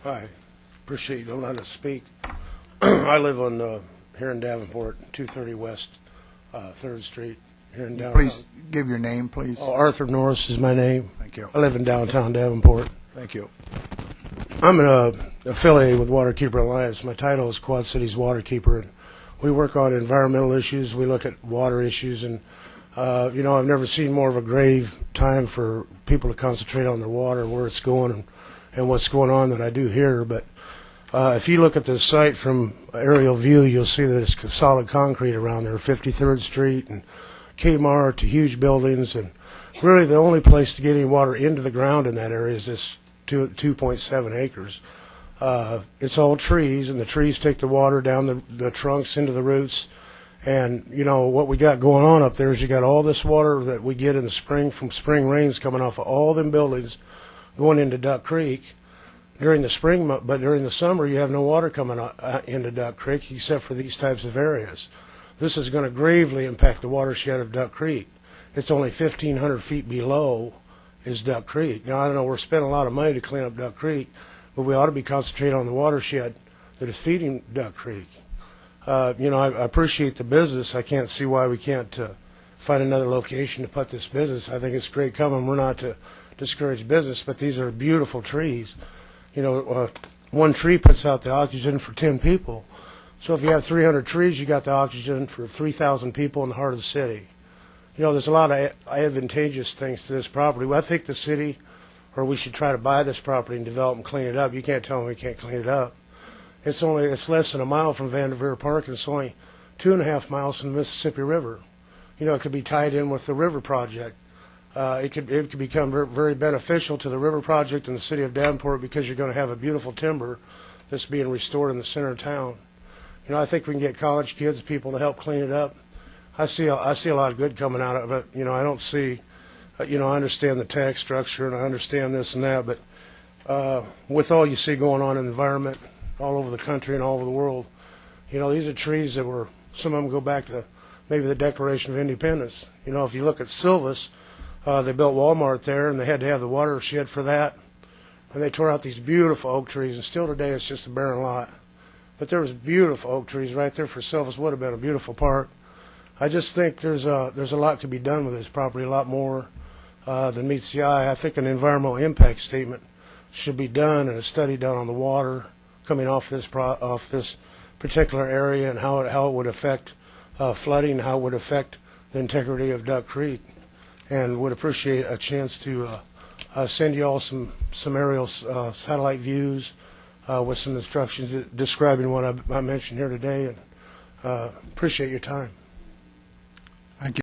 Hi. Appreciate you letting us speak. I live on here in Davenport, 230 West 3rd Street, here in downtown. Please give your name, please. Oh, Arthur Norris is my name. Thank you. I live in downtown Davenport. Thank you. I'm an affiliate with Waterkeeper Alliance. My title is Quad Cities Waterkeeper, and we work on environmental issues. We look at water issues, and I've never seen more of a grave time for people to concentrate on their water, where it's going, and what's going on than I do here. But if you look at the site from aerial view, you'll see that it's solid concrete around there, 53rd Street and Kmart to huge buildings, and really the only place to get any water into the ground in that area is this 2.7 acres. It's all trees, and the trees take the water down the trunks into the roots. And, what we got going on up there is you got all this water that we get in the spring from spring rains coming off of all them buildings going into Duck Creek during the spring, but during the summer you have no water coming into Duck Creek except for these types of areas. This is going to gravely impact the watershed of Duck Creek. It's only 1,500 feet below is Duck Creek. Now, I don't know, we're spending a lot of money to clean up Duck Creek, but we ought to be concentrating on the watershed that is feeding Duck Creek. I appreciate the business. I can't see why we can't find another location to put this business. I think it's great coming. We're not to discourage business, but these are beautiful trees. One tree puts out the oxygen for 10 people. So if you have 300 trees, you got the oxygen for 3,000 people in the heart of the city. There's a lot of advantageous things to this property. I think the city, or we should try to buy this property and develop and clean it up. You can't tell me we can't clean it up. It's less than a mile from Vanderveer Park, and it's only 2.5 miles from the Mississippi River. It could be tied in with the river project. It could become very beneficial to the river project and the city of Davenport, because you're going to have a beautiful timber that's being restored in the center of town. I think we can get college kids, people to help clean it up. I see a lot of good coming out of it. I don't see, I understand the tax structure and I understand this and that, but with all you see going on in the environment all over the country and all over the world, these are trees that some of them go back to maybe the Declaration of Independence. If you look at Silvis, they built Walmart there, and they had to have the watershed for that. And they tore out these beautiful oak trees, and still today it's just a barren lot. But there was beautiful oak trees right there for Silvis. Would have been a beautiful park. I just think there's a lot to be done with this property, a lot more than meets the eye. I think an environmental impact statement should be done, and a study done on the water coming off this particular area, and how it would affect flooding, how it would affect the integrity of Duck Creek. And would appreciate a chance to send you all some aerial satellite views with some instructions describing what I mentioned here today, and appreciate your time.